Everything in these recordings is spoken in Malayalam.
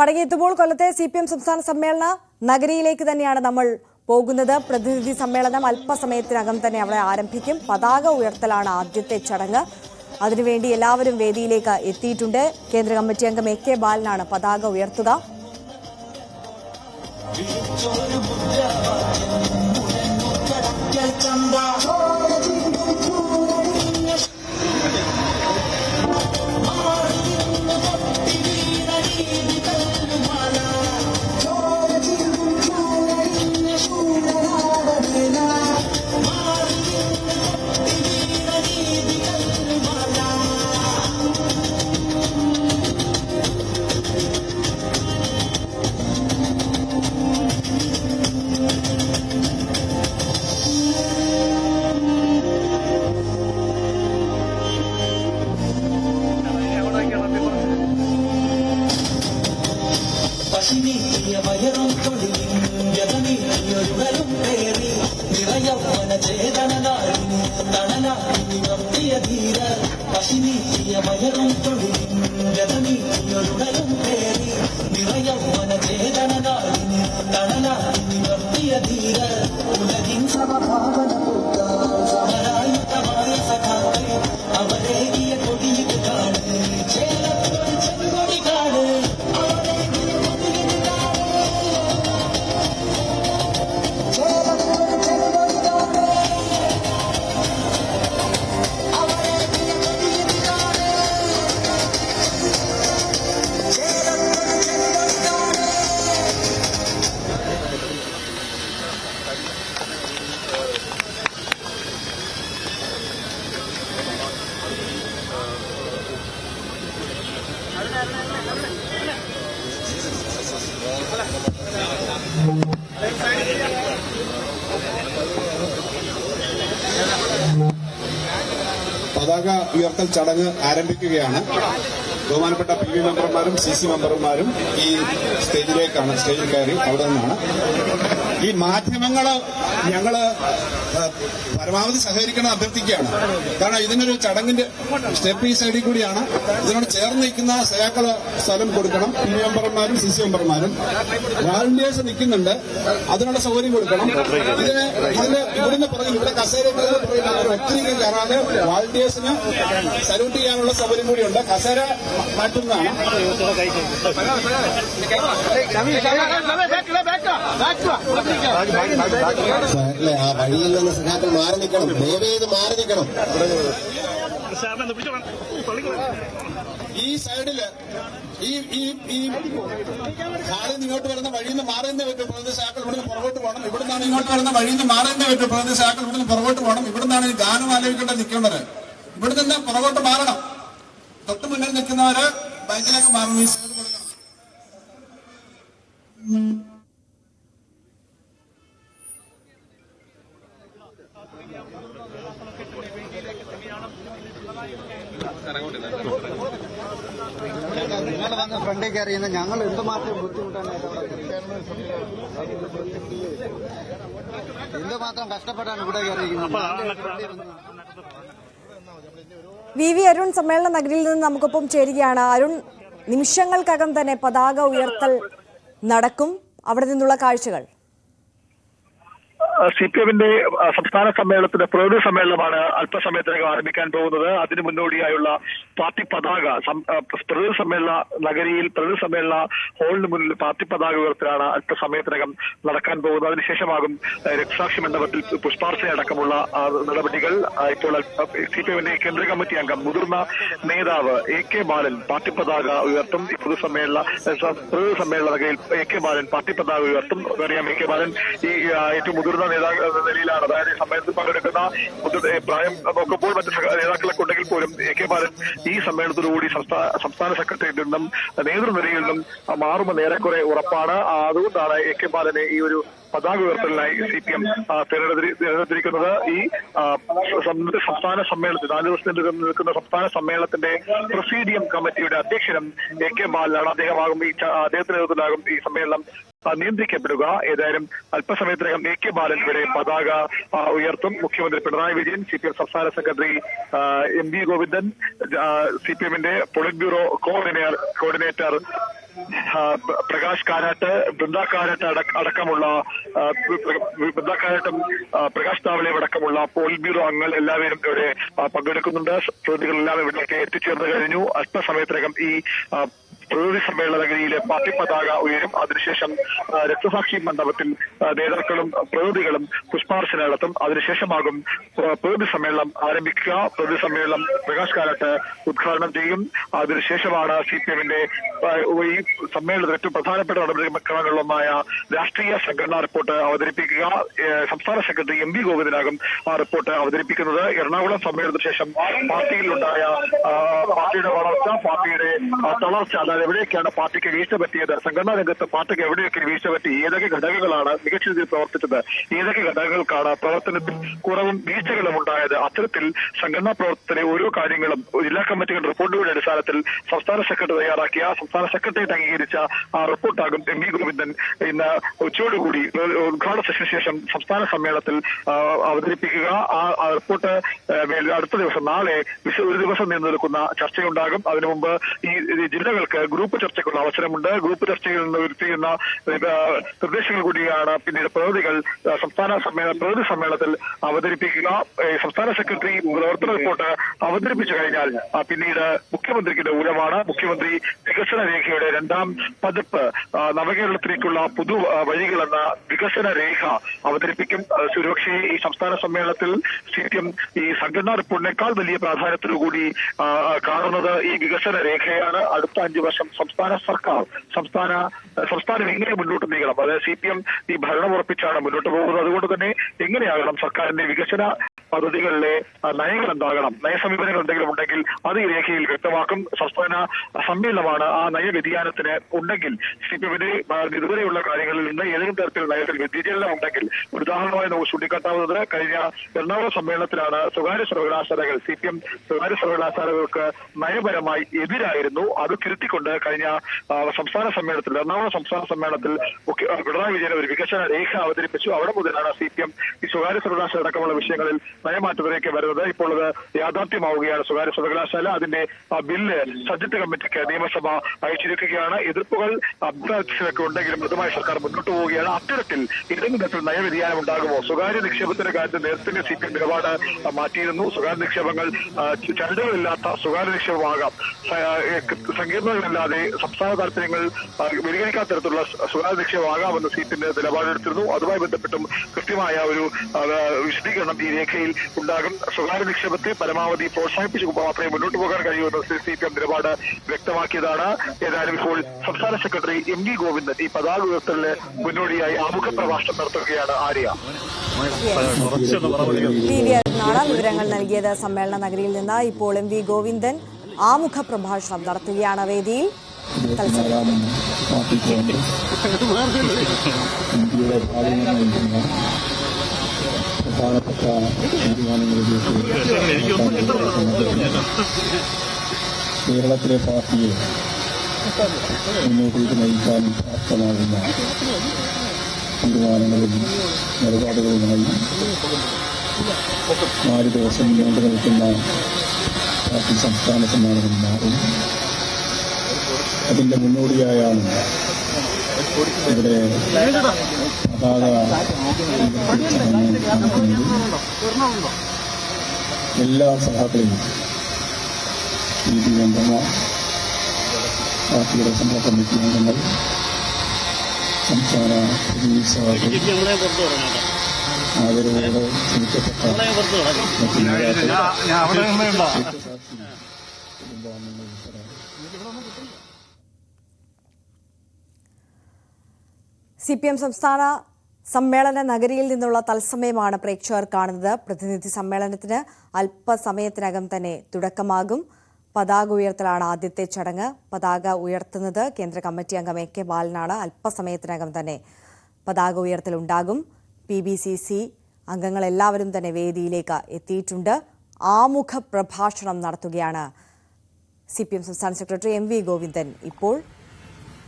മടങ്ങിയെത്തുമ്പോൾ കൊല്ലത്തെ CPM സംസ്ഥാന സമ്മേളന നഗരിയിലേക്ക് തന്നെയാണ് നമ്മൾ പോകുന്നത്. പ്രതിനിധി സമ്മേളനം അല്പസമയത്തിനകം തന്നെ അവിടെ ആരംഭിക്കും. പതാക ഉയർത്തലാണ് ആദ്യത്തെ ചടങ്ങ്. അതിനുവേണ്ടി എല്ലാവരും വേദിയിലേക്ക് എത്തിയിട്ടുണ്ട്. കേന്ദ്ര കമ്മിറ്റി അംഗം AK ബാലനാണ് പതാക ഉയർത്തുക. പതാക ഉയർത്തൽ ചടങ്ങ് ആരംഭിക്കുകയാണ്. ബഹുമാനപ്പെട്ട PV മെമ്പർമാരും CC മെമ്പർമാരും ഈ സ്റ്റേജിൽ കയറി അവിടെ നിന്നാണ്. ഈ മാധ്യമങ്ങള് ഞങ്ങള് പരമാവധി സഹകരിക്കണം അഭ്യർത്ഥിക്കുകയാണ്. കാരണം ഇതിനൊരു ചടങ്ങിന്റെ സ്റ്റെപ്പ് ഈ സൈഡിൽ കൂടിയാണ്. ഇതിനോട് ചേർന്ന് നിൽക്കുന്ന സഹാക്കള് സ്ഥലം കൊടുക്കണം. PV മെമ്പർമാരും CC മെമ്പർമാരും വാളണ്ടിയേഴ്സ് നിൽക്കുന്നുണ്ട്, അതിനുള്ള സൗകര്യം കൊടുക്കണം. ഇവിടുന്ന് പറഞ്ഞു ഇവിടെ കസേര ഒത്തിരി കയറാതെ വാളണ്ടിയേഴ്സിന് സല്യൂട്ട് ചെയ്യാനുള്ള സൗകര്യം കൂടിയുണ്ട്. കസേര മാറ്റുന്നതാണ്. ആ വഴിയിൽ നിന്ന് സഹാക്കൾ മാറി നിൽക്കണം, ദയവേത് മാറി നിൽക്കണം. ഈ സൈഡില് ഈ ഹാളിൽ നിന്ന് ഇങ്ങോട്ട് വരുന്ന വഴിയിൽ നിന്ന് മാറുന്നേ പറ്റും. പ്രതിനിധിസാക്കൾ ഇവിടുന്ന് പുറകോട്ട് പോകണം. ഇവിടുന്നാണ് ഇങ്ങോട്ട് വരുന്ന വഴിയിൽ നിന്ന് മാറുന്നേ പറ്റും. പ്രതിനിധിസാക്കൾ ഇവിടുന്ന് പുറകോട്ട് പോകണം. ഇവിടുന്നാണ് ഈ ഗാനം ആലോചിക്കേണ്ടത് നിൽക്കേണ്ടത്. ഇവിടെ നിന്ന് പുറകോട്ട് മാറണം. തൊട്ട് മുന്നിൽ നിൽക്കുന്നവര് ബൈക്കിലേക്ക് മാറണം. ഈ സൈഡ് കൊടുക്കണം. നിങ്ങൾ വന്ന് ഫ്രണ്ടിൽ കയറിയുന്ന ഞങ്ങൾ എന്തുമാത്രം ബുദ്ധിമുട്ടാണ്, എന്തുമാത്രം കഷ്ടപ്പെട്ടാണ് ഇവിടെ കയറിയിരിക്കുന്നത്. VV അരുൺ സമ്മേളന നഗരിയിൽ നിന്ന് നമുക്കൊപ്പം ചേരുകയാണ്. അരുൺ, നിമിഷങ്ങൾക്കകം തന്നെ പതാക ഉയർത്തൽ നടക്കും. അവിടെ നിന്നുള്ള കാഴ്ചകൾ. CPMന്റെ സംസ്ഥാന സമ്മേളനത്തിന്റെ പ്രതിനിധി സമ്മേളനമാണ് അല്പസമയത്തിനകം ആരംഭിക്കാൻ പോകുന്നത്. അതിന് മുന്നോടിയായുള്ള പാർട്ടി പതാക പ്രതിനിധി സമ്മേളന നഗരിയിൽ പ്രതിനിധി സമ്മേളന ഹാളിന് മുന്നിൽ പാർട്ടി പതാക ഉയർത്തലാണ് അല്പസമയത്തിനകം നടക്കാൻ പോകുന്നത്. അതിനുശേഷമാകും രക്തസാക്ഷി മണ്ഡപത്തിൽ പുഷ്പാർച്ചന അടക്കമുള്ള നടപടികൾ. ഇപ്പോൾ CPMന്റെ കേന്ദ്ര കമ്മിറ്റി അംഗം മുതിർന്ന നേതാവ് AK ബാലൻ പാർട്ടി പതാക ഉയർത്തും. പ്രതിനിധി സമ്മേളന നഗരിയിൽ AK ബാലൻ പാർട്ടി പതാക ഉയർത്തും. അറിയാം, AK ബാലൻ ഈ ഏറ്റവും മുതിർന്ന നേതാക്കൾ എന്ന നിലയിലാണ്, അതായത് സമ്മേളനത്തിൽ പങ്കെടുക്കുന്ന പ്രായം നോക്കുമ്പോൾ മറ്റ് നേതാക്കളൊക്കെ ഉണ്ടെങ്കിൽ പോലും AK ബാലൻ ഈ സമ്മേളനത്തോടുകൂടി സംസ്ഥാന സെക്രട്ടറിയിൽ നിന്നും നേതൃനിരയിൽ നിന്നും മാറുമെന്ന് ഏറെക്കുറെ ഉറപ്പാണ്. അതുകൊണ്ടാണ് AK ബാലനെ ഈ ഒരു പതാക ഉയർത്തലിനായി CPM തിരഞ്ഞെടുത്തിരിക്കുന്നത്. ഈ സംസ്ഥാന സമ്മേളനത്തിൽ 4 ദിവസത്തിൽ നിൽക്കുന്ന സംസ്ഥാന സമ്മേളനത്തിന്റെ പ്രൊസീഡിയം കമ്മിറ്റിയുടെ അധ്യക്ഷനും AK ബാലനാണ്. അദ്ദേഹത്തിന്റെ നേതൃത്വത്തിലാകും ഈ സമ്മേളനം നിയന്ത്രിക്കപ്പെടുക. ഏതായാലും അല്പസമയത്തിനകം AK ബാലൻ ഇവിടെ പതാക ഉയർത്തും. മുഖ്യമന്ത്രി പിണറായി വിജയൻ, CPM സംസ്ഥാന സെക്രട്ടറി MV ഗോവിന്ദൻ, CPMന്റെ polit bureau coordinator Prakash Karat, Brinda Karat അടക്കമുള്ള ബൃന്ദ കാരാട്ടും പ്രകാശ് താവളയും അടക്കമുള്ള പോളിറ്റ് ബ്യൂറോ അംഗങ്ങൾ എല്ലാവരും ഇവിടെ പങ്കെടുക്കുന്നുണ്ട്. പ്രതികളെല്ലാം ഇവിടേക്ക് എത്തിച്ചേർന്ന് കഴിഞ്ഞു. അല്പസമയത്തിനകം ഈ പ്രതിനിധി സമ്മേളന നഗരിയിലെ പാർട്ടി പതാക ഉയരും. അതിനുശേഷം രക്തസാക്ഷി മണ്ഡപത്തിൽ നേതാക്കളും പ്രതിനിധികളും പുഷ്പാർച്ചന നടത്തും. അതിനുശേഷമാകും പ്രതിനിധി സമ്മേളനം ആരംഭിക്കുക. പ്രതിനിധി സമ്മേളനം പ്രകാശ് കാരാട്ട് ഉദ്ഘാടനം ചെയ്യും. അതിനുശേഷമാണ് CPM-ന്റെ ഈ സമ്മേളനത്തിൽ ഏറ്റവും പ്രധാനപ്പെട്ട നടപടിക്രമങ്ങളിലൊന്നായ രാഷ്ട്രീയ സംഘടനാ റിപ്പോർട്ട് അവതരിപ്പിക്കുക. സംസ്ഥാന സെക്രട്ടറി MV ഗോവിന്ദനാകും ആ റിപ്പോർട്ട് അവതരിപ്പിക്കുന്നത്. എറണാകുളം സമ്മേളനത്തിന് ശേഷം പാർട്ടിയിലുണ്ടായ പാർട്ടിയുടെ വളർച്ച, പാർട്ടിയുടെ തളർച്ച, അതായത് എവിടെയൊക്കെയാണ് പാർട്ടിക്ക് വീഴ്ച പറ്റിയത്, സംഘടനാ രംഗത്ത് പാർട്ടിക്ക് എവിടെയൊക്കെ വീഴ്ച പറ്റി, ഏതൊക്കെ ഘടകങ്ങളാണ് മികച്ച രീതിയിൽ പ്രവർത്തിച്ചത്, ഏതൊക്കെ ഘടകങ്ങൾക്കാണ് പ്രവർത്തനത്തിൽ കുറവും വീഴ്ചകളും ഉണ്ടായത്, അത്തരത്തിൽ സംഘടനാ പ്രവർത്തനത്തിലെ ഓരോ കാര്യങ്ങളും ജില്ലാ കമ്മിറ്റികളുടെ റിപ്പോർട്ടുകളുടെ അടിസ്ഥാനത്തിൽ സംസ്ഥാന സെക്രട്ടറി തയ്യാറാക്കിയ, സംസ്ഥാന സെക്രട്ടറിയേറ്റ് അംഗീകരിച്ച ആ റിപ്പോർട്ടാകും MV ഗോവിന്ദൻ ഇന്ന് ഉച്ചയോടുകൂടി ഉദ്ഘാടന സെഷന് ശേഷം സംസ്ഥാന സമ്മേളനത്തിൽ അവതരിപ്പിക്കുക. ആ റിപ്പോർട്ട് അടുത്ത ദിവസം നാളെ ഒരു ദിവസം നീണ്ടു നിൽക്കുന്ന ചർച്ചയുണ്ടാകും. അതിനു മുമ്പ് ഈ ജില്ലകൾക്ക് ഗ്രൂപ്പ് ചർച്ചയ്ക്കുള്ള അവസരമുണ്ട്. ഗ്രൂപ്പ് ചർച്ചയിൽ നിന്ന് ഉയർത്തിയുന്ന നിർദ്ദേശങ്ങൾ കൂടിയാണ് പിന്നീട് പ്രതിനിധികൾ പ്രതിനിധി സമ്മേളനത്തിൽ അവതരിപ്പിക്കുക. സംസ്ഥാന സെക്രട്ടറി പ്രവർത്തന റിപ്പോർട്ട് അവതരിപ്പിച്ചു കഴിഞ്ഞാൽ പിന്നീട് മുഖ്യമന്ത്രിക്ക് ഊഴമാണ്. മുഖ്യമന്ത്രി വികസന രേഖയുടെ 2ാം പതിപ്പ് നവകേരളത്തിലേക്കുള്ള പുതു വഴികളെന്ന വികസന രേഖ അവതരിപ്പിക്കും. സുരക്ഷയെ ഈ സംസ്ഥാന സമ്മേളനത്തിൽ CPM ഈ സംഘടനാ റിപ്പോർട്ടിനേക്കാൾ വലിയ പ്രാധാന്യത്തോടുകൂടി കാണുന്നത് ഈ വികസന രേഖയാണ്. അടുത്ത 5 വർഷം സംസ്ഥാനം എങ്ങനെ മുന്നോട്ട് നീങ്ങണം, അതായത് CPM ഈ ഭരണം ഉറപ്പിച്ചാണ് മുന്നോട്ട് പോകുന്നത്. അതുകൊണ്ട് തന്നെ എങ്ങനെയാകണം സർക്കാരിന്റെ വികസന പദ്ധതികളിലെ നയങ്ങൾ എന്താകണം, നയസമീപനങ്ങൾ എന്തെങ്കിലും ഉണ്ടെങ്കിൽ അത് ഈ രേഖയിൽ വ്യക്തമാക്കും. സംസ്ഥാന സമ്മേളനമാണ് ആ നയവ്യതിയാനത്തിന് ഉണ്ടെങ്കിൽ CPM-ന്റെ ഇതുവരെയുള്ള കാര്യങ്ങളിൽ നിന്ന് ഏതെങ്കിലും തരത്തിൽ നയത്തിൽ വ്യതിചലനം ഉണ്ടെങ്കിൽ ഒരു ഉദാഹരണമായി നമുക്ക് ചൂണ്ടിക്കാട്ടാവുന്നത് കഴിഞ്ഞ എറണാകുളം സമ്മേളനത്തിലാണ് സ്വകാര്യ സർവകലാശാലകൾ CPM സ്വകാര്യ സർവകലാശാലകൾക്ക് നയപരമായി എതിരായിരുന്നു. അത് തിരുത്തിക്കൊണ്ട് കഴിഞ്ഞ സംസ്ഥാന സമ്മേളനത്തിൽ എറണാകുളം സംസ്ഥാന സമ്മേളനത്തിൽ പിണറായി വിജയൻ ഒരു വികസന രേഖ അവതരിപ്പിച്ചു. അവിടെ മുതലാണ് CPM ഈ സ്വകാര്യ സർവകലാശാല അടക്കമുള്ള വിഷയങ്ങളിൽ നയമാറ്റത്തിലേക്ക് വരുന്നത്. ഇപ്പോൾ അത് യാഥാർത്ഥ്യമാവുകയാണ്. സ്വകാര്യ സർവകലാശാല അതിന്റെ ബില്ല് സബ്ജക്ട് കമ്മിറ്റിക്ക് നിയമസഭ അയച്ചിരിക്കുകയാണ്. എതിർപ്പുകൾ അഭിപ്രായത്തിലൊക്കെ ഉണ്ടെങ്കിലും മൃദുമായി സർക്കാർ മുന്നോട്ട് പോവുകയാണ്. അത്തരത്തിൽ ഏതെങ്കിലും തരത്തിൽ നയവ്യതിയാനം ഉണ്ടാകുമോ? സ്വകാര്യ നിക്ഷേപത്തിന്റെ കാര്യത്തിൽ നേരത്തെ CPM നിലപാട് മാറ്റിയിരുന്നു. സ്വകാര്യ നിക്ഷേപങ്ങൾ ചരടുകളില്ലാത്ത സ്വകാര്യ നിക്ഷേപമാകാം, സങ്കീർണതകളില്ലാതെ സംസ്ഥാന താല്പര്യങ്ങൾ പരിഗണിക്കാത്ത തരത്തിലുള്ള സ്വകാര്യ നിക്ഷേപമാകാമെന്ന് CPM നിലപാടെടുത്തിരുന്നു. അതുമായി ബന്ധപ്പെട്ടും കൃത്യമായ ഒരു വിശദീകരണം ഈ രേഖയിൽ ഉണ്ടാകും. സ്വകാര്യ നിക്ഷേപത്തെ പരമാവധി പ്രോത്സാഹിപ്പിച്ചു മാത്രമേ മുന്നോട്ട് പോകാൻ കഴിയൂന്ന് CPM നിലപാട് വ്യക്തമാക്കിയതാണ്. ഏതായാലും ഇപ്പോൾ സംസ്ഥാന സെക്രട്ടറി MV ഗോവിന്ദൻ ഈ പതാക ഉയർത്തലിന് മുന്നോടിയായി ആമുഖ പ്രഭാഷണം നടത്തുകയാണ്. ആര്യ വിവരങ്ങൾ നൽകിയത് സമ്മേളന നഗരിയിൽ നിന്ന്. ഇപ്പോൾ MV ഗോവിന്ദൻ ആമുഖ പ്രഭാഷണം നടത്തുകയാണ് വേദിയിൽ. പ്രധാനപ്പെട്ട തീരുമാനങ്ങളിലേക്ക് കേരളത്തിലെ പാർട്ടിയെ മുന്നോട്ടേക്ക് നയിക്കാൻ പ്രാപ്തമാകുന്ന തീരുമാനങ്ങളും നിലപാടുകളുമായി 4 ദിവസം നീണ്ടു നിൽക്കുന്ന പാർട്ടി സംസ്ഥാന സമ്മേളനം മാറും. അതിന്റെ മുന്നോടിയായാണ് ഇവിടെ പതാക എല്ലാ സഭാക്കളെയും PD മെമ്പർമാർ, പാർട്ടിയുടെ സംഘ കമ്മിറ്റി അംഗങ്ങൾ, സംസ്ഥാന ആദരവോടെ ക്ഷണിക്കപ്പെട്ട മറ്റു കുടുംബാംഗങ്ങൾ ഉൾപ്പെടെ CPM സംസ്ഥാന സമ്മേളന നഗരിയിൽ നിന്നുള്ള തത്സമയമാണ് പ്രേക്ഷകർ കാണുന്നത്. പ്രതിനിധി സമ്മേളനത്തിന് അല്പസമയത്തിനകം തന്നെ തുടക്കമാകും. പതാക ഉയർത്തലാണ് ആദ്യത്തെ ചടങ്ങ്. പതാക ഉയർത്തുന്നത് കേന്ദ്ര കമ്മിറ്റി അംഗം AK ബാലനാണ്. അല്പസമയത്തിനകം തന്നെ പതാക ഉയർത്തലുണ്ടാകും. PBCC അംഗങ്ങളെല്ലാവരും തന്നെ വേദിയിലേക്ക് എത്തിയിട്ടുണ്ട്. ആമുഖ പ്രഭാഷണം നടത്തുകയാണ് CPM സംസ്ഥാന സെക്രട്ടറി MV ഗോവിന്ദൻ. ഇപ്പോൾ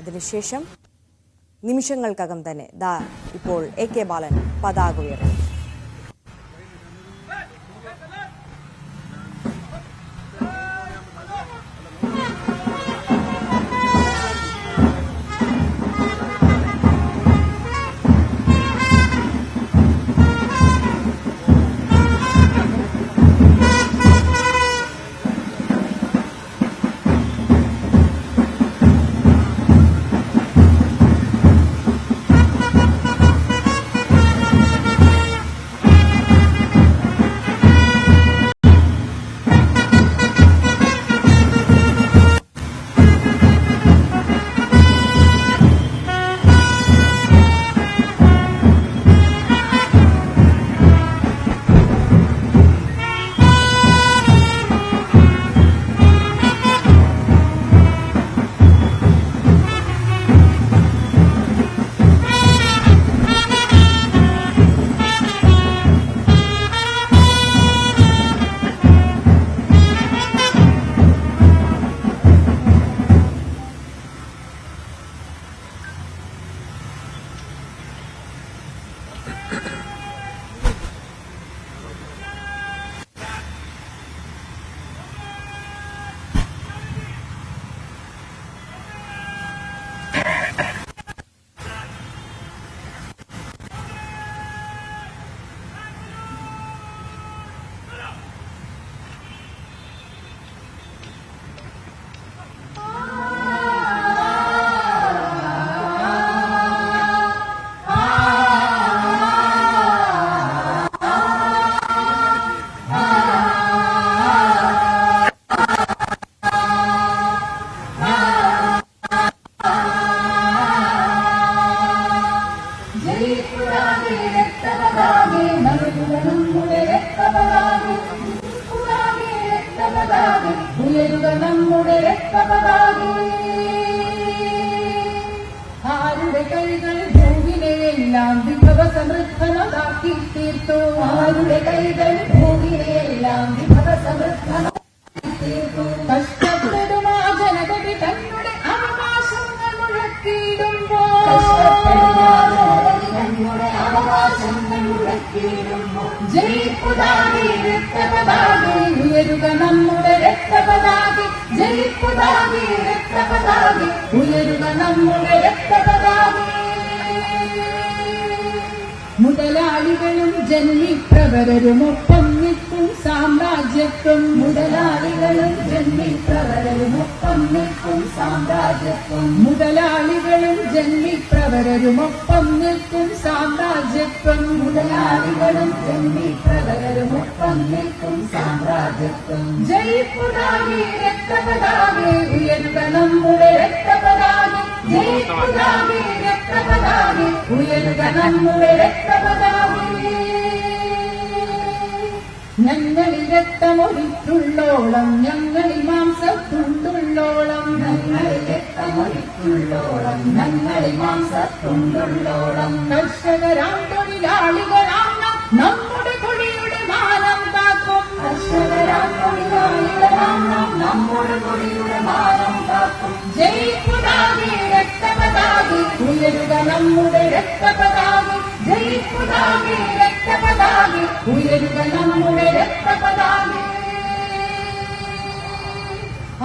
അതിനുശേഷം നിമിഷങ്ങൾക്കകം തന്നെ ഇപ്പോൾ AK ബാലൻ പതാക ഉയർത്തും. നമ്മുടെ രക്തപതാകെ ആരുടെ കൈകൾ ഭൂമിനെയെല്ലാം വിഭവ സമൃദ്ധമാക്കി തീർത്തു. ആരുടെ കൈകൾ ഭൂമിനെയെല്ലാം വിഭവ സമൃദ്ധമാക്കി തീർത്തു. കഷ്ടപ്പെടുമാ ജനതകൾ തങ്ങളുടെ അവകാശങ്ങൾ മുഴക്കിയിടുമ്പോൾ ജയിപ്പുതാകെ രക്തപതാകെ ഉയരുക നമ്മുടെ രക്തപതാകെ. ജയിപ്പുതാകെ രക്തപതാകെ ഉയരുക നമ്മുടെ രക്തപതാകെ. മുതലാളികളും ജന്മിപ്രവരരുമൊപ്പം നിൽക്കും സാമ്രാജ്യത്വം. മുതലാളികളും ജന്മിപ്രവരരുമൊപ്പം നിൽക്കും സാമ്രാജ്യത്വം. മുതലാളികളും ജന്മിപ്രവരരുമൊപ്പം നിൽക്കും സാമ്രാജ്യത്വം. മുതലാളികളും ജന്മിപ്രവരരുമൊപ്പം നിൽക്കും സാമ്രാജ്യത്വം. ജയിപ്പുതാകെ രക്തപതാകെ ഉയരുക നമ്മുടെ രക്തപതാകെ. ജയിപ്പുതാകെ രക്തപതാകെ ഉയരുക നമ്മുടെ രക്തപതാകെ. ഞങ്ങളിൽ രക്തമൊലിക്കുള്ളോളം ഞങ്ങളിൽ മാംസത്തുണ്ടുള്ളോളം. ഞങ്ങളിൽ രക്തമൊലിക്കുള്ളോളം ഞങ്ങളിൽ മാംസത്തുണ്ടുള്ളോളം. കർഷകരാം തൊഴിലാളികളാം നമ്മുടെ കൊടിയുടെ മാനം കാക്കും. കർഷകരാം തൊഴിലാളികളാം നമ്മുടെ കൊടിയുടെ മാനം കാക്കും. ജയിപ്പുതാകെ രക്തപതാകെ ഉയരുക നമ്മുടെ രക്തപതാകെ. ജയിപ്പുതാകെ രക്തപതാകെ ഉയരുക നമ്മുടെ രക്തപതാകെ.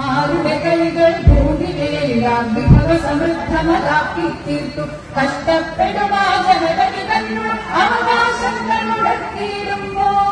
ആരുടെ കൈകൾ ഭൂമിയെല്ലാം വിഭവ സമൃദ്ധമാക്കി തീർത്തു. കഷ്ടപ്പെടുമാ ജനതകൾ തങ്ങളുടെ അവകാശങ്ങൾ മുടക്കിയിടുമ്പോൾ